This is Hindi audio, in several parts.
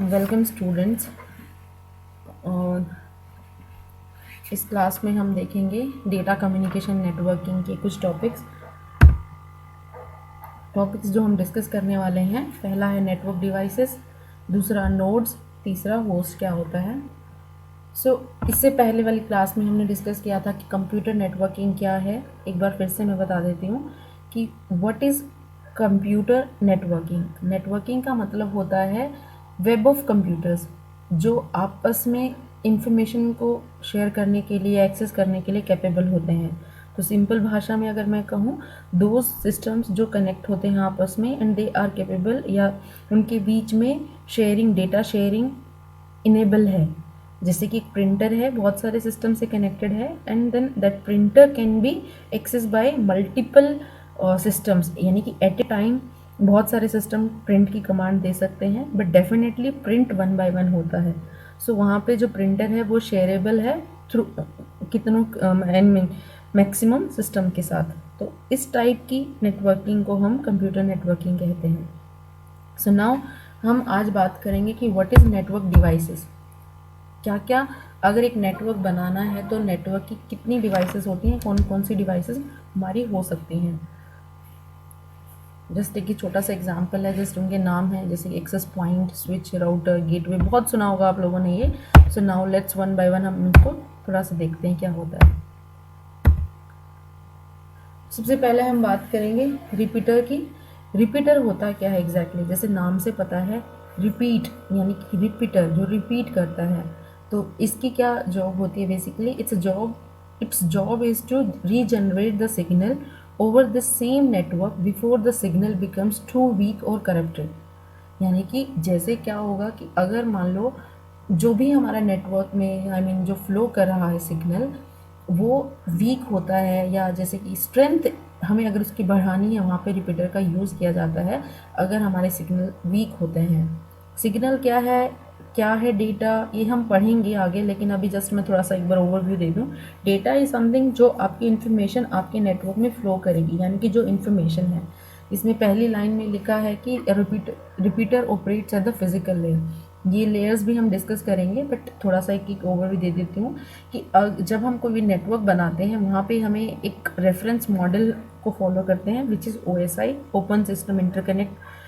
Welcome students. इस क्लास में हम देखेंगे डेटा कम्युनिकेशन नेटवर्किंग के कुछ टॉपिक्स जो हम डिस्कस करने वाले हैं। पहला है नेटवर्क डिवाइसेस, दूसरा नोड्स, तीसरा होस्ट क्या होता है। इससे पहले वाली क्लास में हमने डिस्कस किया था कि कंप्यूटर नेटवर्किंग क्या है। एक बार फिर से मैं बता देती हूँ कि what is computer networking. Networking का मतलब होता है वेब ऑफ कंप्यूटर्स जो आपस में इंफॉर्मेशन को शेयर करने के लिए, एक्सेस करने के लिए कैपेबल होते हैं। तो सिंपल भाषा में अगर मैं कहूँ, दो सिस्टम्स जो कनेक्ट होते हैं आपस में एंड दे आर कैपेबल, या उनके बीच में शेयरिंग, डेटा शेयरिंग इनेबल है। जैसे कि एक प्रिंटर है, बहुत सारे सिस्टम से कनेक्टेड है and then that printer can be access by multiple systems, यानी कि एट ए टाइम बहुत सारे सिस्टम प्रिंट की कमांड दे सकते हैं, but definitely print one by one होता है। सो वहाँ पे जो प्रिंटर है वो शेयरेबल है थ्रू कितनों मैक्सिमम सिस्टम के साथ। तो इस टाइप की नेटवर्किंग को हम कंप्यूटर नेटवर्किंग कहते हैं। सो नाउ हम आज बात करेंगे कि व्हाट इज़ नेटवर्क डिवाइसेस। क्या क्या, अगर एक नेटवर्क बनाना है तो नेटवर्क की कितनी डिवाइसेस होती हैं, कौन कौन सी डिवाइसेस हमारी हो सकती हैं। जस्ट एक छोटा सा एग्जांपल है, जस्ट उनके नाम है, जैसे access point, switch, router, gateway, बहुत सुना होगा आप लोगों ने ये। So now let's one by one हम इनको थोड़ा सा देखते हैं क्या होता है। सबसे पहले हम बात करेंगे रिपीटर की। रिपीटर होता क्या है एग्जैक्टली, जैसे नाम से पता है, रिपीट यानी कि रिपीटर जो रिपीट करता है। तो इसकी क्या जॉब होती है basically, it's job is to regenerate the signal over the same network before the signal becomes too weak और करप्टेड। यानी कि जैसे क्या होगा कि अगर मान लो जो भी हमारा नेटवर्क में जो फ्लो कर रहा है सिग्नल, वो वीक होता है, या जैसे कि स्ट्रेंथ हमें अगर उसकी बढ़ानी है, वहाँ पे रिपीटर का यूज़ किया जाता है अगर हमारे सिग्नल वीक होते हैं। सिग्नल क्या है डेटा, ये हम पढ़ेंगे आगे, लेकिन अभी जस्ट मैं थोड़ा सा एक बार ओवरव्यू दे दूँ। डेटा इज समथिंग जो आपकी इन्फॉर्मेशन आपके नेटवर्क में फ्लो करेगी, यानी कि जो इन्फॉर्मेशन है। इसमें पहली लाइन में लिखा है कि repeater operates at the physical layer. ये लेयर्स भी हम डिस्कस करेंगे, बट थोड़ा सा एक ओवरव्यू दे देती हूँ कि जब हम कोई नेटवर्क बनाते हैं वहाँ पे हमें एक रेफरेंस मॉडल को फॉलो करते हैं, which is OSI, open system interconnect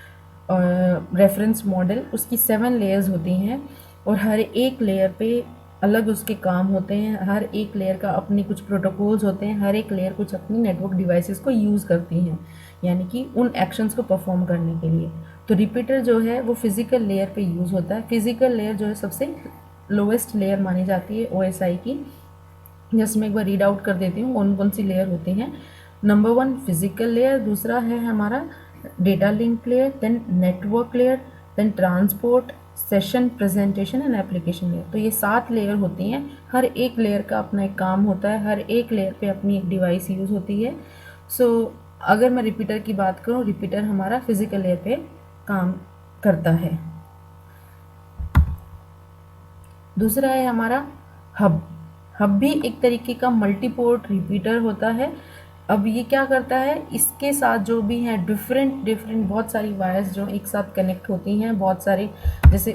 reference model. उसकी 7 लेयर्स होती हैं और हर एक लेयर पे अलग उसके काम होते हैं, हर एक लेयर का अपने कुछ प्रोटोकॉल्स होते हैं, हर एक लेयर कुछ अपनी नेटवर्क डिवाइसेस को यूज़ करती हैं, यानी कि उन एक्शंस को परफॉर्म करने के लिए। तो रिपीटर जो है वो फिजिकल लेयर पे यूज़ होता है। फिजिकल लेयर जो है सबसे लोवेस्ट लेयर मानी जाती है OSI की। जस्ट मैं एक बार रीड आउट कर देती हूँ कौन कौन सी लेयर होती हैं। नंबर 1 फिजिकल लेयर, दूसरा है हमारा data link layer, then network layer, then transport, session, presentation and application layer. तो ये 7 लेयर होती हैं, हर एक लेयर का अपना एक काम होता है, हर एक लेयर पे अपनी एक डिवाइस यूज़ होती है। अगर मैं रिपीटर की बात करूँ, रिपीटर हमारा फिजिकल लेयर पे काम करता है। दूसरा है हमारा हब। हब भी एक तरीके का मल्टीपोर्ट रिपीटर होता है। अब ये क्या करता है, इसके साथ जो भी हैं डिफरेंट बहुत सारी वायर्स जो एक साथ कनेक्ट होती हैं, बहुत सारी, जैसे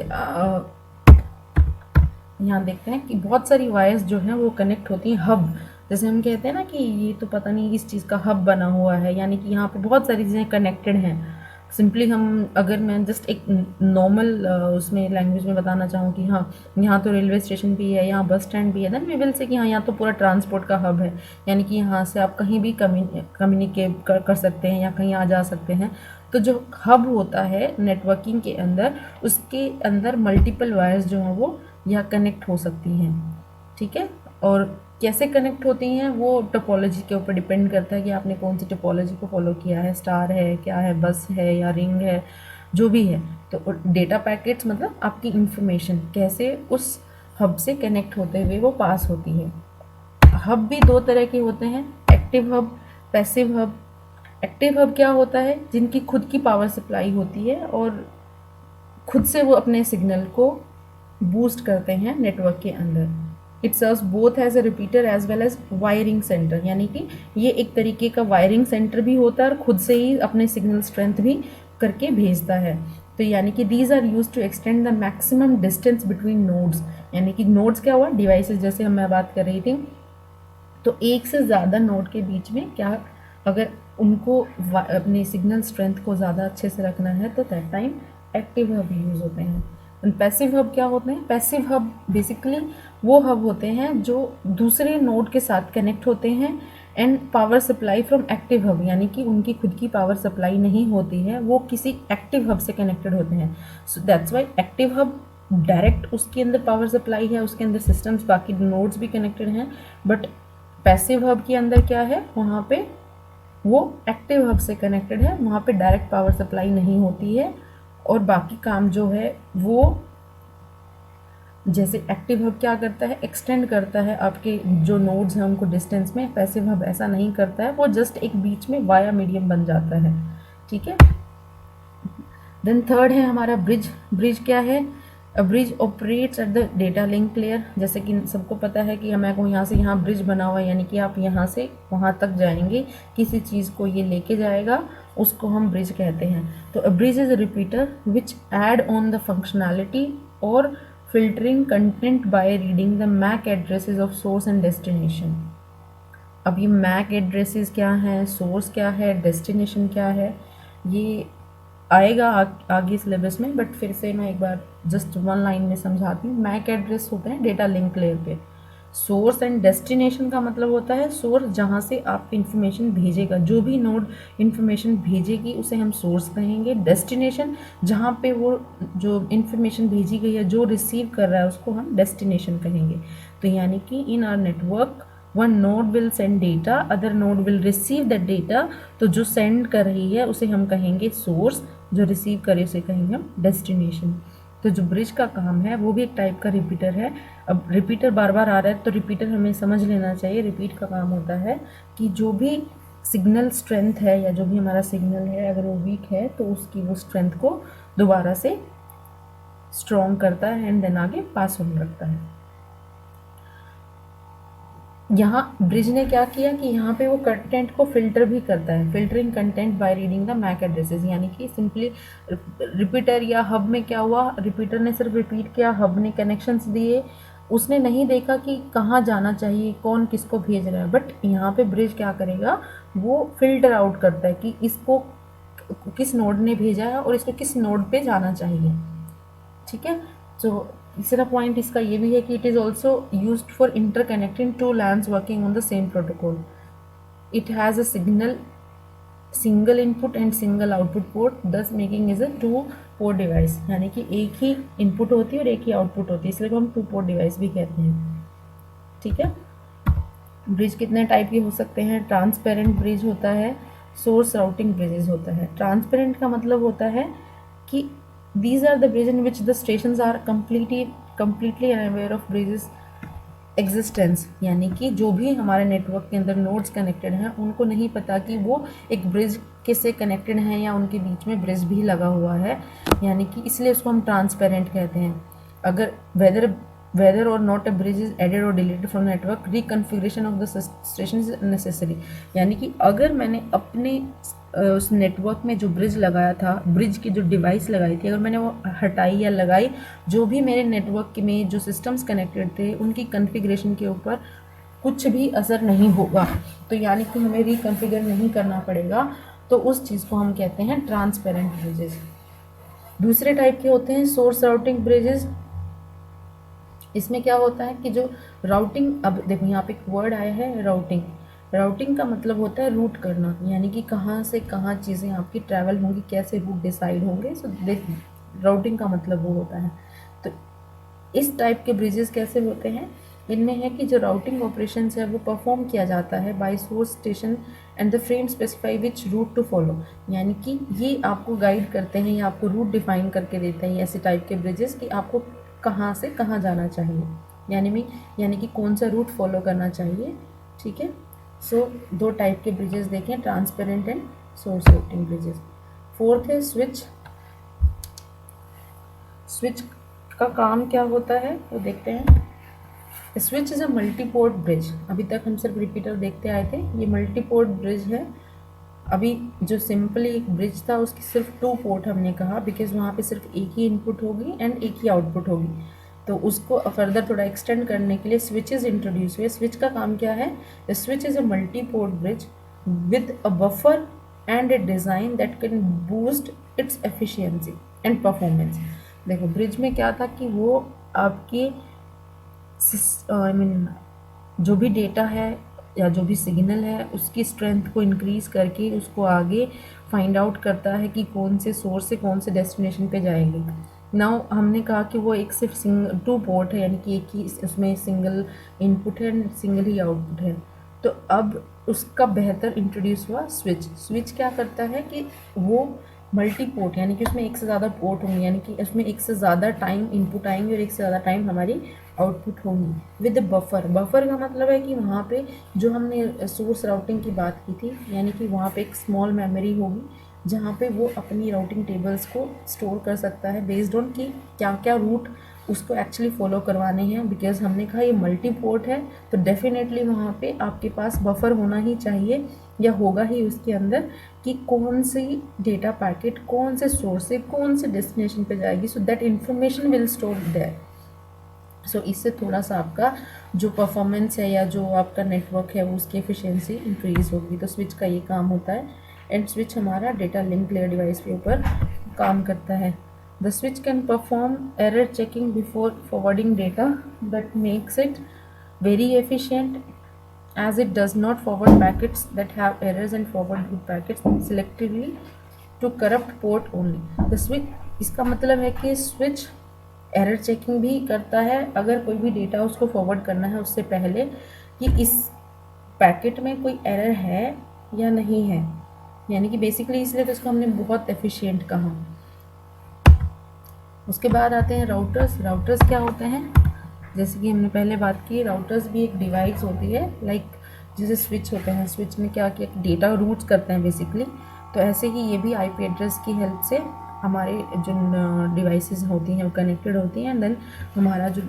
यहाँ देखते हैं कि बहुत सारी वायर्स जो हैं वो कनेक्ट होती हैं। हब जैसे हम कहते हैं ना कि ये तो पता नहीं इस चीज़ का हब बना हुआ है, यानी कि यहाँ पे बहुत सारी चीज़ें कनेक्टेड हैं। सिंपली हम, अगर मैं जस्ट एक नॉर्मल उसमें लैंग्वेज में बताना चाहूँ कि हाँ यहाँ तो रेलवे स्टेशन भी है, यहाँ बस स्टैंड भी है, देन वी विल से कि हाँ यहाँ तो पूरा ट्रांसपोर्ट का हब है, यानी कि यहाँ से आप कहीं भी कम्युनिकेट कर सकते हैं या कहीं आ जा सकते हैं। तो जो हब होता है नेटवर्किंग के अंदर, उसके अंदर मल्टीपल वायर्स जो हैं वो या कनेक्ट हो सकती हैं, ठीक है। और कैसे कनेक्ट होती हैं वो टोपोलॉजी के ऊपर डिपेंड करता है कि आपने कौन सी टोपोलॉजी को फॉलो किया है, स्टार है, क्या है, बस है या रिंग है, जो भी है। तो डेटा पैकेट्स मतलब आपकी इंफॉर्मेशन कैसे उस हब से कनेक्ट होते हुए वो पास होती है। हब भी 2 तरह के होते हैं, active hub, passive hub. Active hub क्या होता है, जिनकी खुद की पावर सप्लाई होती है और खुद से वो अपने सिग्नल को बूस्ट करते हैं नेटवर्क के अंदर। It serves both as a repeater as well as wiring centre, यानी कि ये एक तरीके का वायरिंग सेंटर भी होता है और खुद से ही अपने सिग्नल स्ट्रेंथ भी करके भेजता है। तो यानी कि these are use to extend the maximum distance between nodes, यानी कि नोड्स क्या हुआ, डिवाइसेस, जैसे मैं बात कर रही थी। तो एक से ज़्यादा नोड के बीच में क्या, अगर उनको अपनी सिग्नल स्ट्रेंथ को ज़्यादा अच्छे से रखना है तो that time active hub use होते हैं। एंड पैसिव हब क्या होते हैं? पैसिव हब बेसिकली वो हब होते हैं जो दूसरे नोड के साथ कनेक्ट होते हैं and power supply from active hub, यानी कि उनकी खुद की पावर सप्लाई नहीं होती है, वो किसी एक्टिव हब से कनेक्टेड होते हैं। So that's why active hub direct उसके अंदर पावर सप्लाई है, उसके अंदर सिस्टम्स बाकी नोड्स भी कनेक्टेड हैं, बट पैसिव हब के अंदर क्या है, वहाँ पे वो एक्टिव हब से कनेक्टेड है, वहाँ पे डायरेक्ट पावर सप्लाई नहीं होती है और बाकी काम जो है वो, जैसे एक्टिव हब क्या करता है, एक्सटेंड करता है आपके जो नोड्स हैं उनको डिस्टेंस में, पैसिव हब ऐसा नहीं करता है, वो जस्ट एक बीच में वाया मीडियम बन जाता है। ठीक है। देन थर्ड है हमारा ब्रिज। ब्रिज क्या है? अ bridge operates at the data link layer. जैसे कि सबको पता है कि हमें को यहाँ से यहाँ ब्रिज बना हुआ है, यानी कि आप यहाँ से वहाँ तक जाएंगे, किसी चीज़ को ये लेके जाएगा, उसको हम ब्रिज कहते हैं। तो a bridge is a repeater which add on the functionality और filtering content by reading the MAC addresses of source and destination. अब ये मैक एड्रेसेस क्या हैं, सोर्स क्या है, डेस्टिनेशन क्या है, ये आएगा आगे सिलेबस में, बट फिर से मैं एक बार जस्ट वन लाइन में समझाती हूँ। मैक एड्रेस होते हैं डेटा लिंक लेयर पे। सोर्स एंड डेस्टिनेशन का मतलब होता है सोर्स जहाँ से आप इंफॉर्मेशन भेजेगा, जो भी नोड इंफॉर्मेशन भेजेगी उसे हम सोर्स कहेंगे। डेस्टिनेशन जहाँ पे वो जो इंफॉर्मेशन भेजी गई है, जो रिसीव कर रहा है, उसको हम डेस्टिनेशन कहेंगे। तो यानी कि in our network one node will send data, other node will receive the data. तो जो सेंड कर रही है उसे हम कहेंगे सोर्स, जो रिसीव करे उसे कहेंगे हम डेस्टिनेशन। तो जो ब्रिज का काम है वो भी एक टाइप का रिपीटर है। अब रिपीटर बार बार आ रहा है तो रिपीटर हमें समझ लेना चाहिए। रिपीट का काम होता है कि जो भी सिग्नल स्ट्रेंथ है या जो भी हमारा सिग्नल है, अगर वो वीक है तो उसकी वो स्ट्रेंथ को दोबारा से स्ट्रॉन्ग करता है एंड देन आगे पास ऑन करता है। यहाँ ब्रिज ने क्या किया कि यहाँ पे वो कंटेंट को फिल्टर भी करता है, filtering content by reading the MAC addresses. यानी कि सिंपली रिपीटर या हब में क्या हुआ, रिपीटर ने सिर्फ रिपीट किया, हब ने कनेक्शंस दिए, उसने नहीं देखा कि कहाँ जाना चाहिए, कौन किसको भेज रहा है। बट यहाँ पे ब्रिज क्या करेगा, वो फिल्टर आउट करता है कि इसको किस नोड ने भेजा है और इसको किस नोड पे जाना चाहिए। ठीक है। तो तीसरा पॉइंट इसका ये भी है कि it is also used for interconnecting two LANs working on the same protocol. It has a single input and single output port, thus making is a two port device. यानी कि एक ही इनपुट होती है और एक ही आउटपुट होती है, इसलिए हम टू पोर्ट डिवाइस भी कहते हैं। ठीक है। ब्रिज कितने टाइप के हो सकते हैं? ट्रांसपेरेंट ब्रिज होता है, सोर्स राउटिंग ब्रिजेस होता है। ट्रांसपेरेंट का मतलब होता है कि these are the bridge in which the stations are completely unaware of bridges existence। यानी कि जो भी हमारे नेटवर्क के अंदर नोड्स कनेक्टेड हैं उनको नहीं पता कि वो एक ब्रिज किससे कनेक्टेड हैं या उनके बीच में ब्रिज भी लगा हुआ है। यानी कि इसलिए उसको हम ट्रांसपेरेंट कहते हैं। अगर whether or not a bridge is added or deleted from network, reconfiguration of the station is necessary। यानी कि अगर मैंने अपने उस नेटवर्क में जो ब्रिज लगाया था, ब्रिज की जो डिवाइस लगाई थी, अगर मैंने वो हटाई या लगाई, जो भी मेरे नेटवर्क में जो सिस्टम्स कनेक्टेड थे उनकी कॉन्फ़िगरेशन के ऊपर कुछ भी असर नहीं होगा। तो यानी कि हमें रिकॉन्फ़िगर नहीं करना पड़ेगा, तो उस चीज़ को हम कहते हैं ट्रांसपेरेंट ब्रिजेस। दूसरे टाइप के होते हैं सोर्स राउटिंग ब्रिजेस। इसमें क्या होता है कि जो राउटिंग, अब देखो यहाँ पे एक वर्ड आया है राउटिंग। राउटिंग का मतलब होता है रूट करना, यानी कि कहाँ से कहाँ चीज़ें आपकी ट्रैवल होंगी, कैसे रूट डिसाइड होंगे। सो राउटिंग का मतलब वो होता है। तो इस टाइप के ब्रिजेस कैसे होते हैं? इनमें है कि जो राउटिंग ऑपरेशंस है वो परफॉर्म किया जाता है by source station and the frame specify which route to follow. यानी कि ये आपको गाइड करते हैं या आपको रूट डिफाइन करके देते हैं ऐसे टाइप के ब्रिजेस कि आपको कहाँ से कहाँ जाना चाहिए, यानी कि कौन सा रूट फॉलो करना चाहिए। ठीक है। सो दो टाइप के ब्रिजेस देखें, transparent and source routing bridges. Fourth है स्विच। स्विच का काम क्या होता है वो देखते हैं। Switch is a multiport bridge. अभी तक हम सिर्फ रिपीटर देखते आए थे, ये मल्टीपोर्ट ब्रिज है अभी जो सिंपली एक ब्रिज था उसकी सिर्फ 2 पोर्ट हमने कहा, बिकॉज वहाँ पे सिर्फ एक ही इनपुट होगी एंड एक ही आउटपुट होगी। तो उसको फर्दर थोड़ा एक्सटेंड करने के लिए स्विचेस इंट्रोड्यूस हुए। स्विच का काम क्या है? Switch is a multi port bridge with a buffer and A design that can boost its efficiency and performance. देखो ब्रिज में क्या था कि वो आपके आई मीन जो भी डेटा है या जो भी सिग्नल है उसकी स्ट्रेंथ को इंक्रीज़ करके उसको आगे फाइंड आउट करता है कि कौन से सोर्स से कौन से डेस्टिनेशन पे जाएगी। नाउ हमने कहा कि वो एक सिर्फ 2 पोर्ट है, यानी कि एक ही उसमें सिंगल इनपुट है एंड सिंगल ही आउटपुट है। तो अब उसका बेहतर इंट्रोड्यूस हुआ स्विच। स्विच क्या करता है कि वो मल्टी पोर्ट, यानी कि उसमें एक से ज़्यादा पोर्ट होंगे, यानी कि उसमें एक से ज़्यादा टाइम इनपुट आएंगे और एक से ज़्यादा टाइम हमारी आउटपुट होंगी विद बफर। बफर का मतलब है कि वहाँ पे जो हमने सोर्स राउटिंग की बात की थी, यानी कि वहाँ पे एक स्मॉल मेमोरी होगी जहाँ पे वो अपनी राउटिंग टेबल्स को स्टोर कर सकता है बेस्ड ऑन कि क्या क्या रूट उसको एक्चुअली फॉलो करवाने हैं। बिकॉज हमने कहा ये मल्टी पोर्ट है तो डेफिनेटली वहाँ पे आपके पास बफर होना ही चाहिए या होगा ही उसके अंदर कि कौन सी डेटा पैकेट कौन से सोर्स से कौन से डेस्टिनेशन पे जाएगी, so that information will store there. So इससे थोड़ा सा आपका जो परफॉर्मेंस है या जो आपका नेटवर्क है वो उसकी एफिशिएंसी इंक्रीज़ होगी। तो स्विच का ये काम होता है एंड स्विच हमारा डेटा लिंक लेयर डिवाइस के ऊपर काम करता है। The switch can perform error checking before forwarding data that makes it very efficient as it does not forward packets that have errors and forward good packets selectively to corrupt port only. The switch इसका मतलब है कि स्विच एरर चेकिंग भी करता है अगर कोई भी डेटा उसको फॉरवर्ड करना है उससे पहले कि इस पैकेट में कोई एरर है या नहीं है, यानी कि बेसिकली इसलिए तो इसको हमने बहुत एफिशिएंट कहा। उसके बाद आते हैं राउटर्स। राउटर्स क्या होते हैं? जैसे कि हमने पहले बात की, राउटर्स भी एक डिवाइस होती है लाइक जैसे स्विच होते हैं। स्विच में क्या किया, डेटा रूट्स करते हैं बेसिकली। तो ऐसे ही ये भी आईपी एड्रेस की हेल्प से हमारे जो डिवाइसेस होती हैं वो कनेक्टेड होती हैं एंड देन हमारा जो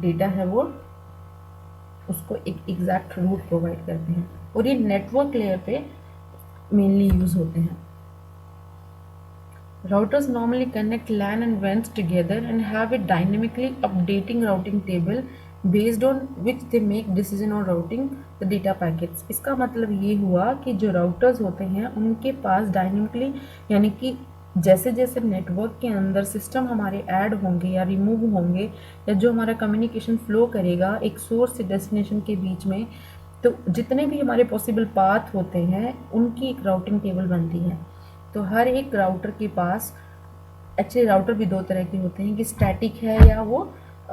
डेटा है वो उसको एक एग्जैक्ट रूट प्रोवाइड करते हैं और ये नेटवर्क लेयर पे मेनली यूज़ होते हैं। Routers normally connect LAN and WANs together and have a dynamically updating routing table based on which they make decision on routing the data packets। इसका मतलब ये हुआ कि जो राउटर्स होते हैं उनके पास डायनेमिकली, यानी कि जैसे जैसे नेटवर्क के अंदर सिस्टम हमारे ऐड होंगे या रिमूव होंगे या जो हमारा कम्युनिकेशन फ्लो करेगा एक सोर्स से डेस्टिनेशन के बीच में, तो जितने भी हमारे पॉसिबल पाथ होते हैं उनकी एक राउटिंग टेबल बनती है। तो हर एक राउटर के पास, एक्चुअली राउटर भी 2 तरह के होते हैं कि स्टैटिक है या वो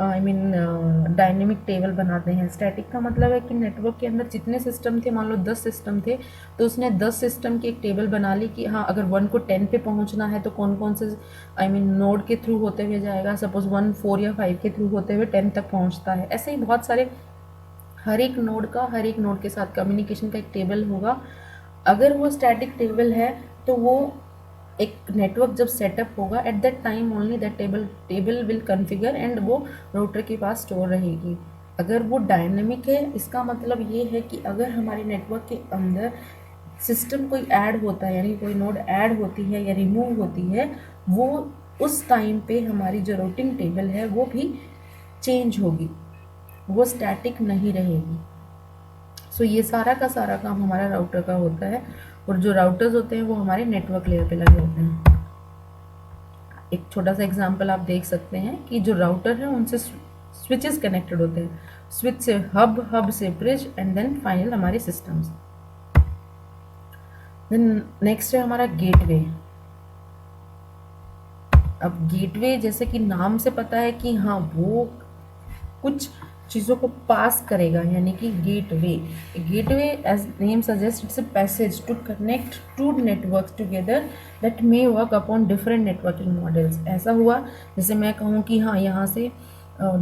आई मीन डायनेमिक टेबल बनाते हैं। स्टैटिक का मतलब है कि नेटवर्क के अंदर जितने सिस्टम थे, मान लो 10 सिस्टम थे, तो उसने 10 सिस्टम की एक टेबल बना ली कि हाँ अगर 1 को 10 पे पहुंचना है तो कौन कौन से आई मीन नोड के थ्रू होते हुए जाएगा। सपोज 1 4 या 5 के थ्रू होते हुए 10 तक पहुँचता है। ऐसे ही बहुत सारे हर एक नोड के साथ कम्युनिकेशन का एक टेबल होगा। अगर वो स्टैटिक टेबल है तो वो एक नेटवर्क जब सेटअप होगा eight that time only that table will configure and वो राउटर के पास स्टोर रहेगी। अगर वो डायनेमिक है इसका मतलब ये है कि अगर हमारे नेटवर्क के अंदर सिस्टम कोई ऐड होता है, यानी कोई नोड ऐड होती है या रिमूव होती है, वो उस टाइम पे हमारी जो राउटिंग टेबल है वो भी चेंज होगी, वो स्टैटिक नहीं रहेगी। सो ये सारा का सारा काम हमारा राउटर का होता है और जो राउटर्स होते हैं वो हमारे नेटवर्क लेयर पे लगे होते हैं। एक छोटा सा एग्जांपल आप देख सकते हैं कि जो राउटर है उनसे स्विचेस कनेक्टेड होते हैं, स्विच से हब, हब से ब्रिज एंड देन फाइनल हमारे सिस्टम्स। देन नेक्स्ट है हमारा गेटवे। अब गेटवे जैसे कि नाम से पता है कि हाँ वो कुछ चीज़ों को पास करेगा, यानी कि gateway as name suggest it's a passage to connect two networks together that may work upon different networking models. ऐसा हुआ जैसे मैं कहूँ कि हाँ यहाँ से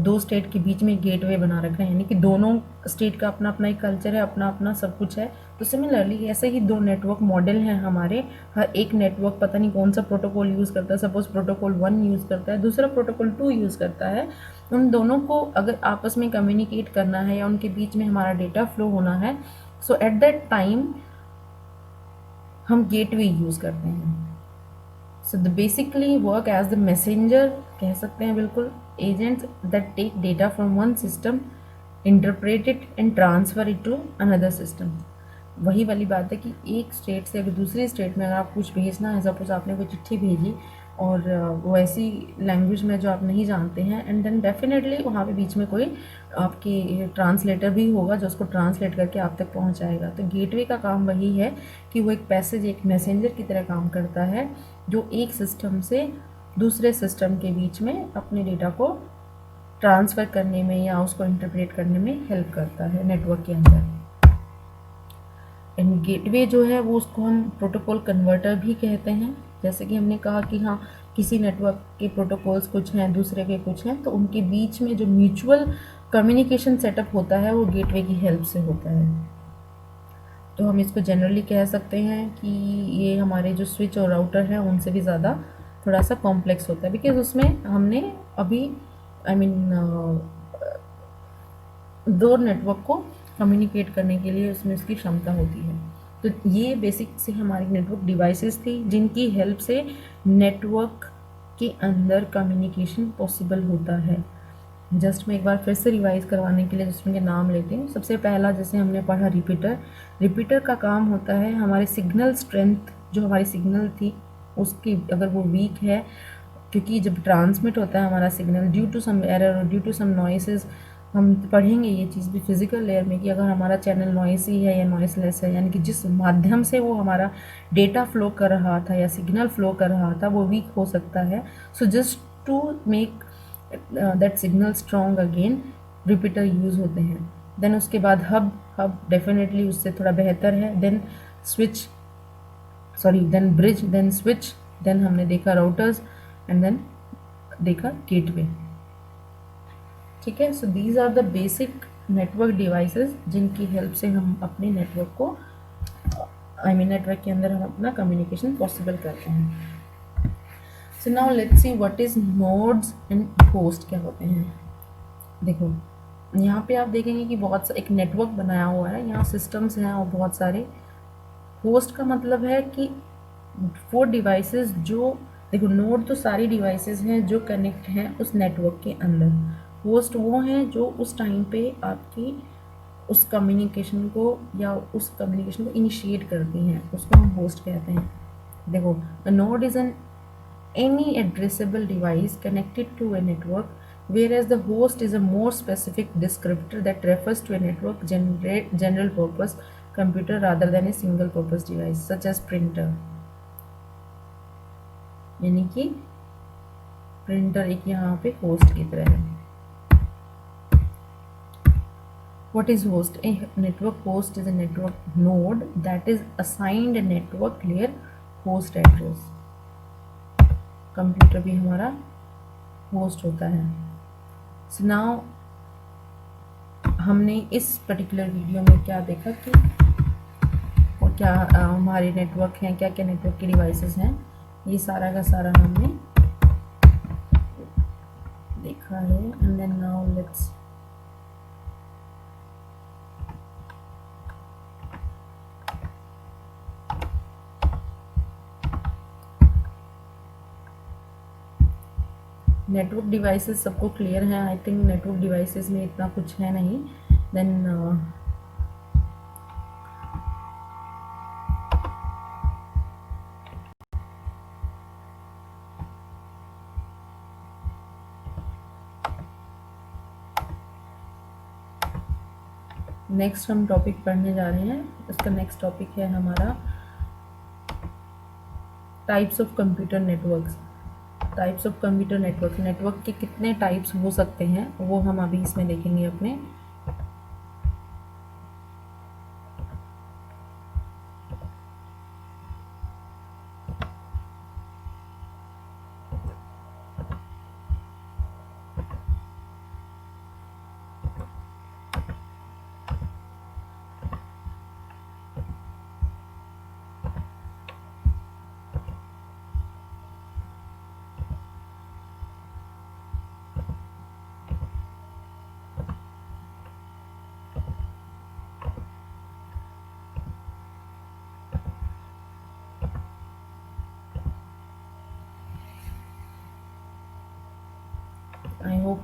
2 स्टेट के बीच में गेटवे बना रखा है, यानी कि दोनों स्टेट का अपना अपना एक कल्चर है, अपना अपना सब कुछ है। तो सिमिलरली ऐसे ही 2 नेटवर्क मॉडल हैं हमारे। हर एक नेटवर्क पता नहीं कौन सा प्रोटोकॉल यूज़ करता है, सपोज प्रोटोकॉल 1 यूज़ करता है, दूसरा प्रोटोकॉल 2 यूज़ करता है। उन दोनों को अगर आपस में कम्युनिकेट करना है या उनके बीच में हमारा डेटा फ्लो होना है, सो एट दैट टाइम हम गेटवे यूज़ करते हैं। So the basically work as the messenger कह सकते हैं, बिल्कुल, agents that take data from one system, interpret it and transfer it to another system. वही वाली बात है कि एक स्टेट से अगर दूसरी स्टेट में अगर आप कुछ भेजना है, सपोज आपने कोई चिट्ठी भेजी और वो ऐसी लैंग्वेज में जो आप नहीं जानते हैं, एंड देन डेफिनेटली वहाँ पे बीच में कोई आपकी ट्रांसलेटर भी होगा जो उसको ट्रांसलेट करके आप तक पहुँचाएगा। तो गेटवे का काम वही है कि वो एक पैसेज, एक मैसेंजर की तरह काम करता है जो एक सिस्टम से दूसरे सिस्टम के बीच में अपने डेटा को ट्रांसफ़र करने में या उसको इंटरप्रेट करने में हेल्प करता है नेटवर्क के अंदर। एंड गेटवे जो है वो उसको हम प्रोटोकॉल कन्वर्टर भी कहते हैं। जैसे कि हमने कहा कि हाँ, किसी नेटवर्क के प्रोटोकॉल्स कुछ हैं, दूसरे के कुछ हैं, तो उनके बीच में जो म्यूचुअल कम्युनिकेशन सेटअप होता है वो गेटवे की हेल्प से होता है। तो हम इसको जनरली कह सकते हैं कि ये हमारे जो स्विच और राउटर हैं उनसे भी ज़्यादा थोड़ा सा कॉम्प्लेक्स होता है, बिकॉज उसमें हमने अभी दो नेटवर्क को कम्युनिकेट करने के लिए उसमें उसकी क्षमता होती है। तो ये बेसिक से हमारी नेटवर्क डिवाइसेस थी जिनकी हेल्प से नेटवर्क के अंदर कम्युनिकेशन पॉसिबल होता है। जस्ट मैं एक बार फिर से रिवाइज करवाने के लिए जिसमें के नाम लेते हैं। सबसे पहला जैसे हमने पढ़ा रिपीटर। रिपीटर का काम होता है हमारे सिग्नल स्ट्रेंथ, जो हमारी सिग्नल थी उसकी अगर वो वीक है, क्योंकि जब ट्रांसमिट होता है हमारा signal due to some error और ड्यू टू सम नॉइसेस, हम पढ़ेंगे ये चीज़ भी फिजिकल लेयर में कि अगर हमारा चैनल नॉइसी है या नॉइसलेस है, यानी कि जिस माध्यम से वो हमारा डेटा फ्लो कर रहा था या सिग्नल फ्लो कर रहा था वो वीक हो सकता है। So just to make that signal strong again repeater use होते हैं। देन उसके बाद हब डेफिनेटली उससे थोड़ा बेहतर है। Then switch, sorry, then bridge, then switch, then हमने देखा राउटर्स, एंड देन देखा गेटवे। ठीक है, so these are the basic network devices जिनकी हेल्प से हम अपने नेटवर्क को नेटवर्क के अंदर हम अपना कम्युनिकेशन पॉसिबल करते हैं। सो now let's see what is nodes and host क्या होते हैं। देखो यहाँ पे आप देखेंगे कि बहुत सा एक नेटवर्क बनाया हुआ है, यहाँ सिस्टम्स हैं और बहुत सारे। होस्ट का मतलब है कि वो डिवाइसेस जो, देखो नोड तो सारी डिवाइसेस हैं जो कनेक्ट हैं उस नेटवर्क के अंदर। होस्ट वो हैं जो उस टाइम पे आपकी उस कम्युनिकेशन को या उस कम्युनिकेशन को इनिशिएट करती हैं, उसको हम होस्ट कहते हैं। देखो, a node is an any addressable device connected to a network, whereas the host is a more specific descriptor that refers to a network general purpose computer rather than a single purpose device such as printer। यानी कि प्रिंटर एक यहाँ पे होस्ट की तरह है। What is host? A network host is a network node that is assigned a network layer host address। Computer भी हमारा होस्ट होता है। सो नाउ हमने इस पर्टिकुलर वीडियो में क्या देखा कि वो क्या हमारे नेटवर्क हैं, क्या क्या नेटवर्क के डिवाइसेस हैं, ये सारा का सारा हमने देखा है। And then now let's network devices सबको क्लियर है आई थिंक। नेटवर्क डिवाइसेस में इतना कुछ है नहीं। देन नेक्स्ट हम टॉपिक पढ़ने जा रहे हैं। इसका नेक्स्ट टॉपिक है हमारा types of computer networks. Types of computer network, network के कितने टाइप्स हो सकते हैं वो हम अभी इसमें देखेंगे अपने।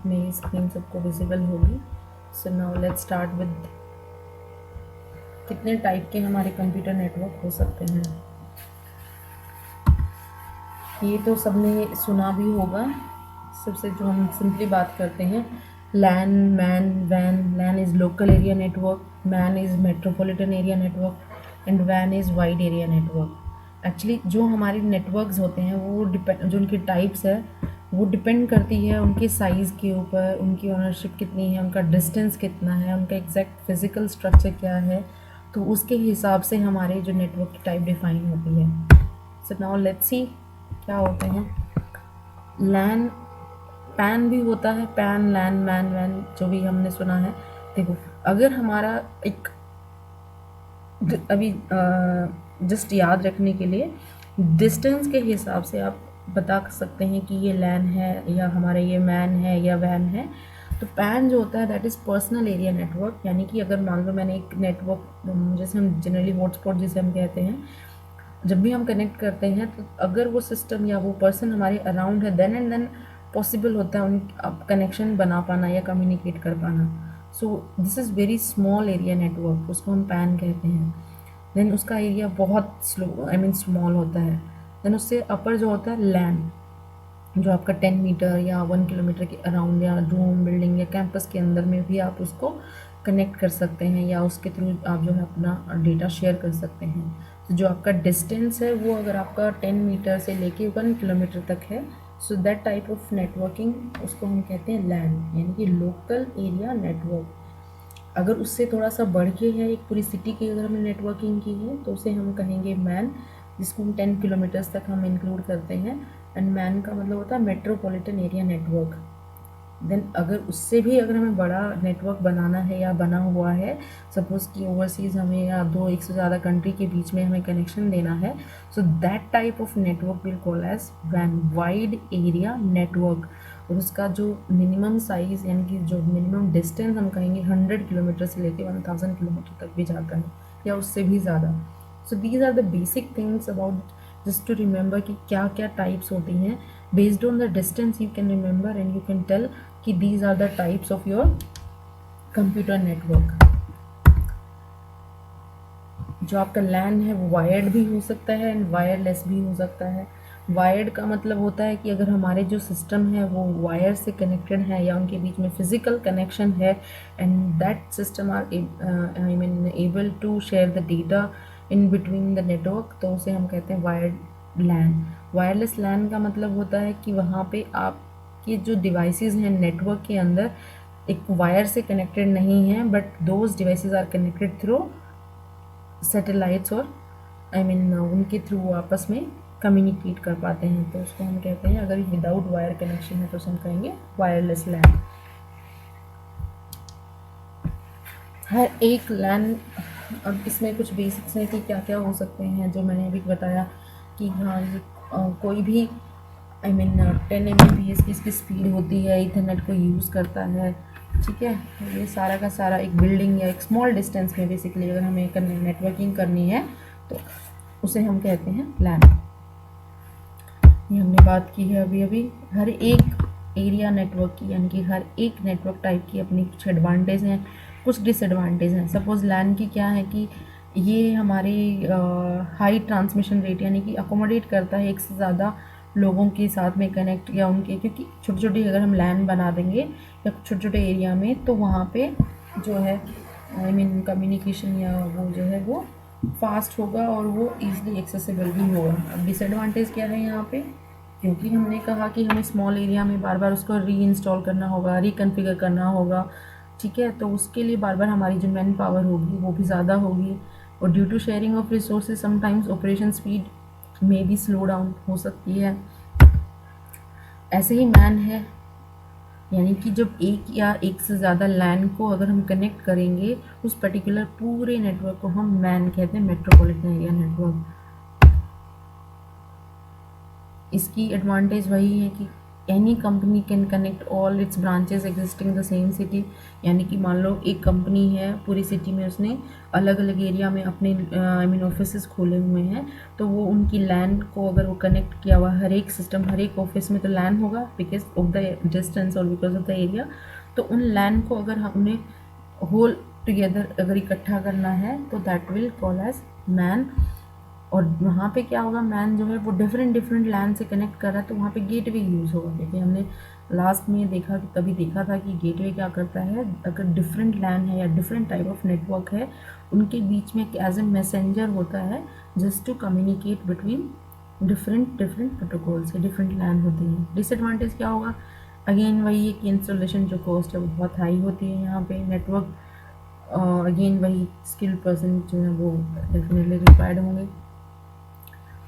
मेरी स्क्रीन सबको विजिबल होगी। सो नाउ लेट्स स्टार्ट विद कितने टाइप के हमारे कंप्यूटर नेटवर्क हो सकते हैं। ये तो सबने सुना भी होगा। सबसे जो हम सिंपली बात करते हैं, लैन, man, van. LAN is local area network, man is metropolitan area network and when is wide area network. Actually जो हमारे नेटवर्क्स होते हैं वो डिपेंड, जो उनकी टाइप्स है वो डिपेंड करती है उनके साइज़ के ऊपर, उनकी ओनरशिप कितनी है, उनका डिस्टेंस कितना है, उनका एग्जैक्ट फिजिकल स्ट्रक्चर क्या है, तो उसके हिसाब से हमारे जो नेटवर्क की टाइप डिफाइन होती है। सो नाउ लेट्स सी क्या होते हैं। लैन, पैन भी होता है, पैन, लैन, मैन, वैन, जो भी हमने सुना है। देखो, अगर हमारा एक अभी जस्ट याद रखने के लिए डिस्टेंस के हिसाब से आप बता सकते हैं कि ये लैन है या हमारा ये मैन है या वैन है। तो पैन जो होता है that is personal area network, यानी कि अगर मान लो मैंने एक नेटवर्क, जैसे हम जनरली हॉटस्पॉट जिसे हम कहते हैं, जब भी हम कनेक्ट करते हैं तो अगर वो सिस्टम या वो पर्सन हमारे अराउंड है देन एंड देन पॉसिबल होता है उन कनेक्शन बना पाना या कम्युनिकेट कर पाना। So this is very small area network, उसको हम पैन कहते हैं। देन उसका एरिया बहुत स्मॉल होता है। देन उससे अपर जो होता है लैन, जो आपका 10 मीटर या 1 किलोमीटर के अराउंड या रूम, बिल्डिंग या कैंपस के अंदर में भी आप उसको कनेक्ट कर सकते हैं या उसके थ्रू आप जो है अपना डेटा शेयर कर सकते हैं। तो जो आपका डिस्टेंस है वो अगर आपका 10 मीटर से लेके 1 किलोमीटर तक है, so that type of networking उसको हम कहते हैं लैन, यानी कि लोकल एरिया नेटवर्क। अगर उससे थोड़ा सा बढ़ के है, एक पूरी सिटी की अगर हमने नेटवर्किंग की है तो उसे हम कहेंगे मैन, जिसको हम 10 किलोमीटर्स तक हम इंक्लूड करते हैं। एंड मैन का मतलब होता है मेट्रोपॉलिटन एरिया नेटवर्क। देन अगर उससे भी अगर हमें बड़ा नेटवर्क बनाना है या बना हुआ है, सपोज़ कि ओवरसीज़ हमें या एक से ज़्यादा कंट्री के बीच में हमें कनेक्शन देना है, so that type of network will call as वैन, वाइड एरिया नेटवर्क। और उसका जो मिनिमम साइज़ यानी कि जो मिनिमम डिस्टेंस हम कहेंगे 100 किलोमीटर से लेके 1000 किलोमीटर तक भी जाता है या उससे भी ज़्यादा। So these are the basic things about, just to remember कि क्या क्या टाइप्स होती हैं। Based on the distance you can remember and you can tell कि these are the types of your computer network. जो आपका लैन है वो वायर्ड भी हो सकता है एंड वायरलेस भी हो सकता है। वायर्ड का मतलब होता है कि अगर हमारे जो सिस्टम है वो वायर से कनेक्टेड है या उनके बीच में फिजिकल कनेक्शन है and that system are I mean able to share the data in between the network, तो उसे हम कहते हैं वायर्ड लैन। वायरलेस लैन का मतलब होता है कि वहाँ पे आपके जो डिवाइसेस हैं नेटवर्क के अंदर एक वायर से कनेक्टेड नहीं हैं, but those devices are connected through satellites और उनके थ्रू आपस में कम्युनिकेट कर पाते हैं, तो उसको हम कहते हैं, अगर विदाउट वायर कनेक्शन है तो उसे हम कहेंगे वायरलेस लैन। हर एक लैन, अब इसमें कुछ बेसिक्स हैं कि क्या क्या हो सकते हैं, जो मैंने अभी बताया कि हाँ ये कोई भी 10 Mbps की इसकी स्पीड होती है, इथरनेट को यूज़ करता है, ठीक है। ये सारा का सारा एक बिल्डिंग या एक स्मॉल डिस्टेंस में बेसिकली अगर हमें नेटवर्किंग करनी है तो उसे हम कहते हैं लैन। ये हमने बात की है अभी। हर एक एरिया नेटवर्क की, यानी कि हर एक नेटवर्क टाइप की अपनी कुछ एडवांटेज हैं, कुछ डिसएडवांटेज हैं। सपोज़ लैन की क्या है कि ये हमारे हाई ट्रांसमिशन रेट यानी कि अकोमोडेट करता है एक से ज़्यादा लोगों के साथ में कनेक्ट या उनके, क्योंकि छोटी छोटी अगर हम लैन बना देंगे या छोटे छोटे एरिया में तो वहाँ पे जो है कम्युनिकेशन या वो जो है वो फास्ट होगा और वो ईज़िली एक्सेसिबल भी होगा। अब डिसएडवांटेज क्या है यहाँ पे, क्योंकि हमने कहा कि हमें स्मॉल एरिया में बार बार उसको री-इंस्टॉल करना होगा, रिकन्फिगर करना होगा, ठीक है। तो उसके लिए बार बार हमारी जो मैन पावर होगी वो भी ज़्यादा होगी, और due to sharing of resources sometimes operation speed में भी स्लो डाउन हो सकती है। ऐसे ही मैन है, यानी कि जब एक या एक से ज़्यादा लैन को अगर हम कनेक्ट करेंगे उस पर्टिकुलर पूरे नेटवर्क को हम मैन कहते हैं, मेट्रोपॉलिटन एरिया नेटवर्क। इसकी एडवांटेज वही है कि any company can connect all it's branches existing the same city, यानी कि मान लो एक कंपनी है पूरी सिटी में, उसने अलग अलग एरिया में अपने आई मीन ऑफिसेस खोले हुए हैं, तो वो उनकी लैन को अगर वो कनेक्ट किया हुआ हर एक सिस्टम हर एक ऑफिस में, तो लैन होगा बिकॉज ऑफ द डिस्टेंस और बिकॉज ऑफ द एरिया। तो उन लैन को अगर हमने होल टुगेदर अगर इकट्ठा करना है तो that will call as MAN. और वहाँ पे क्या होगा, मैन जो है वो डिफरेंट डिफरेंट लैन से कनेक्ट कर रहा है, तो वहाँ पे गेटवे यूज़ होगा। क्योंकि हमने लास्ट में देखा कि तभी देखा था कि गेटवे क्या करता है, अगर डिफरेंट लैन है या डिफरेंट टाइप ऑफ नेटवर्क है, उनके बीच में एज ए मैसेंजर होता है just to communicate between different different protocols के डिफरेंट लैन होती हैं। डिसएडवांटेज क्या होगा, अगेन वही है कि इंस्टॉलेशन जो कॉस्ट है वो बहुत हाई होती है यहाँ पे। नेटवर्क अगेन वही स्किल्ड पर्सन जो है वो डेफिनेटली रिक्वायर्ड होंगे।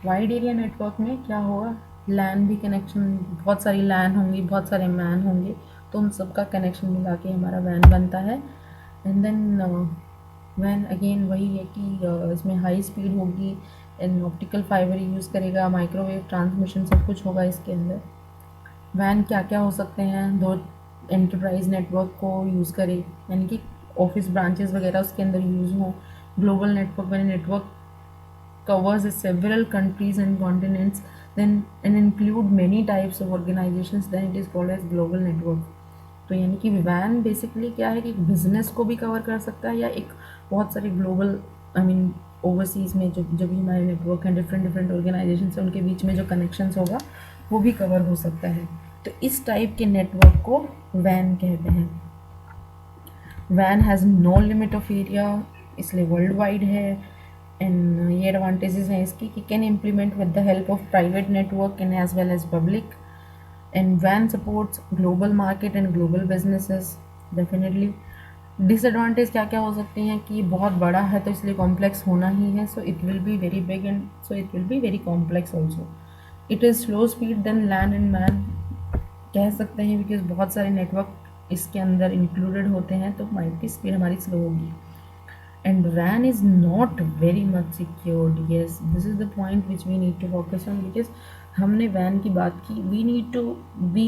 वाइड एरिया नेटवर्क में क्या होगा, लैन भी कनेक्शन, बहुत सारी लैन होंगी, बहुत सारे मैन होंगे, तो उन सबका कनेक्शन मिला के हमारा वैन बनता है। एंड देन वैन अगेन वही है कि इसमें हाई स्पीड होगी एंड ऑप्टिकल फाइबर यूज़ करेगा, माइक्रोवेव ट्रांसमिशन सब कुछ होगा इसके अंदर। वैन क्या क्या हो सकते हैं, दो एंटरप्राइज नेटवर्क को यूज़ करे, यानी कि ऑफिस ब्रांचेस वगैरह उसके अंदर यूज़ हों। ग्लोबल नेटवर्क मैंने network covers several countries and continents then and include many types of organizations, then it is called as global network। तो यानी कि वैन बेसिकली क्या है कि एक बिजनेस को भी कवर कर सकता है या एक बहुत सारे ग्लोबल आई मीन ओवरसीज़ में जो भी हमारे नेटवर्क हैं डिफरेंट डिफरेंट ऑर्गेनाइजेशन से उनके बीच में जो कनेक्शंस होगा वो भी कवर हो सकता है। तो इस टाइप के नेटवर्क को वैन कहते हैं। वैन has no limit of area, इसलिए वर्ल्ड वाइड है। एंड ये एडवांटेजेस हैं इसकी कि can implement with the help of private network and as well as public. And वैन supports global market and global businesses definitely. Disadvantage क्या क्या हो सकते हैं कि बहुत बड़ा है तो इसलिए कॉम्प्लेक्स होना ही है, so it will be very big and so it will be very complex also. It is slow speed than LAN and MAN कह सकते हैं, बिकॉज बहुत सारे नेटवर्क इसके अंदर इंक्लूडेड होते हैं, तो माइट की स्पीड हमारी स्लो होगी। And WAN is not very much secured. Yes, this is the point which we need to focus on because हमने WAN की बात की, we need to be,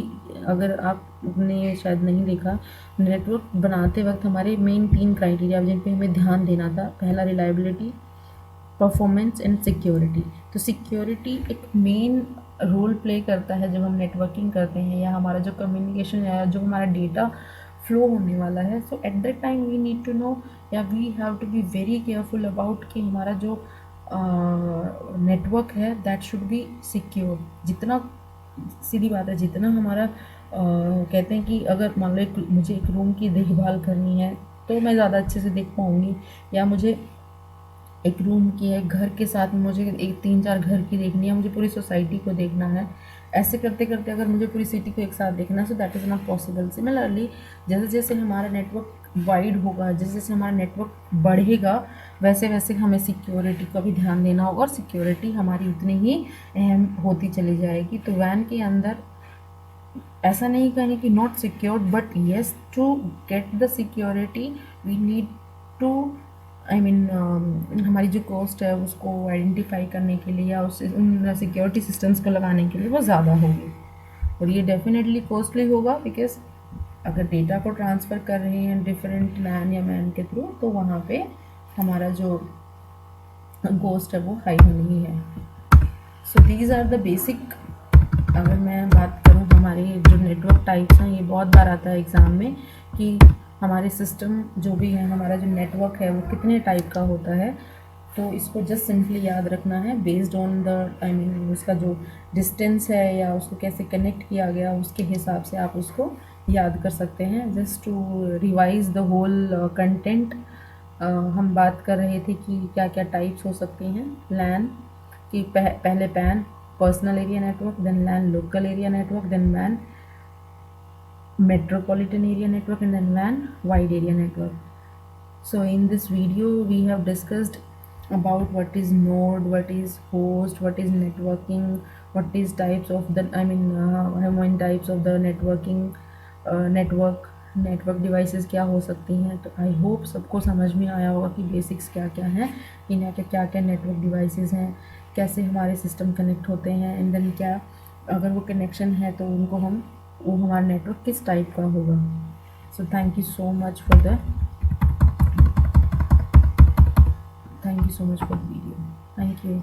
अगर आपने शायद नहीं देखा, नेटवर्क बनाते वक्त हमारे मेन 3 क्राइटेरिया जिन पे हमें ध्यान देना था। पहला रिलायबिलिटी, परफॉर्मेंस एंड सिक्योरिटी। तो सिक्योरिटी एक मेन रोल प्ले करता है जब हम नेटवर्किंग करते हैं या हमारा जो कम्युनिकेशन है, जो हमारा डेटा फ्लो होने वाला है। So at that time we need to know या we have to be very careful about कि हमारा जो नेटवर्क है दैट शुड बी सिक्योर। जितना सीधी बात है, जितना हमारा कहते हैं कि अगर मान लो मुझे एक रूम की देखभाल करनी है तो मैं ज़्यादा अच्छे से देख पाऊँगी, या मुझे एक रूम की है, घर के साथ मुझे एक 3-4 घर की देखनी है, मुझे पूरी सोसाइटी को देखना है, ऐसे करते करते अगर मुझे पूरी सिटी को एक साथ देखना है, so that is not possible. Similarly जैसे जैसे हमारा नेटवर्क वाइड होगा, जैसे जैसे हमारा नेटवर्क बढ़ेगा, वैसे वैसे हमें सिक्योरिटी का भी ध्यान देना होगा और सिक्योरिटी हमारी उतनी ही अहम होती चली जाएगी। तो वैन के अंदर ऐसा नहीं कहने कि not secured, but yes to get the security we need to I mean हमारी जो कॉस्ट है उसको आइडेंटिफाई करने के लिए या उस उन सिक्योरिटी सिस्टम्स को लगाने के लिए वो ज़्यादा होगी, और ये डेफिनेटली कॉस्टली होगा बिकॉज अगर डेटा को ट्रांसफ़र कर रहे हैं डिफरेंट लैन या मैन के थ्रू, तो वहाँ पे हमारा जो कॉस्ट है वो हाई होनी ही है। So these are the basic, अगर मैं बात करूँ हमारे जो नेटवर्क टाइप्स हैं, ये बहुत बार आता है एग्ज़ाम में कि हमारे सिस्टम जो भी है, हमारा जो नेटवर्क है वो कितने टाइप का होता है। तो इसको जस्ट सिंपली याद रखना है based on the I mean उसका जो डिस्टेंस है या उसको कैसे कनेक्ट किया गया उसके हिसाब से आप उसको याद कर सकते हैं। Just to revise the whole content, हम बात कर रहे थे कि क्या क्या टाइप्स हो सकते हैं लैन की। पहले PAN personal area network, then LAN local area network, then MAN metropolitan area network, and then WAN wide area network. So in this video we have discussed about what is node, what is host, what is networking, what is types of the how many types of the networking network devices क्या हो सकती हैं। तो आई होप सबको समझ में आया होगा कि बेसिक्स क्या क्या हैं, इनके क्या क्या नेटवर्क डिवाइसेस हैं, कैसे हमारे सिस्टम कनेक्ट होते हैं, एंड देन क्या अगर वो कनेक्शन है तो उनको हम, वो हमारा नेटवर्क किस टाइप का होगा। So thank you so much for the video. Thank you.